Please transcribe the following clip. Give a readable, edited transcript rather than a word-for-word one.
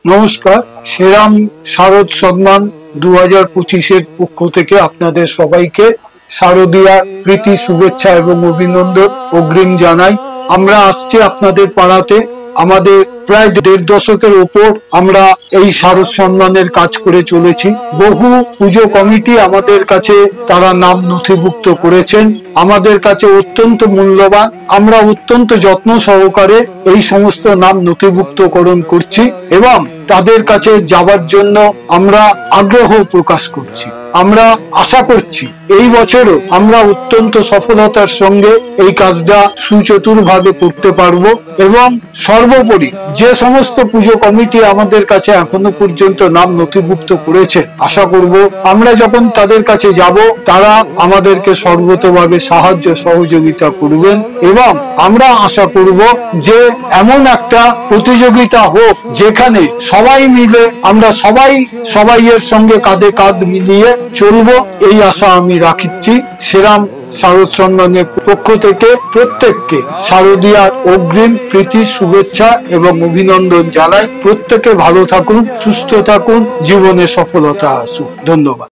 নমস্কার। শ্রীরাম শারদ সম্মান 2025-এর পক্ষ থেকে আপনাদের সবাইকে শারদীয়া প্রীতি শুভেচ্ছা এবং অভিনন্দন অগ্রিম জানাই। আমরা আসছি আপনাদের পাড়াতে। আমাদের প্রায় 1.5 দশকের উপর আমরা এই শারদ সম্মানের কাজ করে চলেছি। বহু পুজো কমিটি আমাদের কাছে তারা নাম নথিভুক্ত করেছেন। আমাদের কাছে অত্যন্ত মূল্যবান। আমরা অত্যন্ত যত্ন সহকারে এই সমস্ত নাম নথিভুক্তকরণ করছি এবং তাদের কাছে যাবার জন্য আমরা আগ্রহ প্রকাশ করছি। আমরা আশা করছি এই বছরও আমরা অত্যন্ত সফলতার সঙ্গে এই কাজটা সুচতুরভাবে করতে পারবো এবং সর্বোপরি যে সমস্ত পুজো কমিটি আমাদের কাছে এখনো পর্যন্ত নাম নথিভুক্ত করেছে, আশা করব আমরা যখন তাদের কাছে যাব তারা আমাদেরকে সর্বতভাবে সাহায্য সহযোগিতা করবেন এবং আমরা আশা করব যে এমন একটা প্রতিযোগিতা হোক যেখানে সবাই মিলে আমরা সবাইয়ের সঙ্গে কাঁধে কাঁধ মিলিয়ে চলবো, এই আশা আমি রাখছি। শ্রীরাম শারদ সম্মানের পক্ষ থেকে প্রত্যেককে শারদীয়ার অগ্রিম প্রীতি শুভেচ্ছা এবং অভিনন্দন জানাই। প্রত্যেকে ভালো থাকুন, সুস্থ থাকুন, জীবনে সফলতা আসুক। ধন্যবাদ।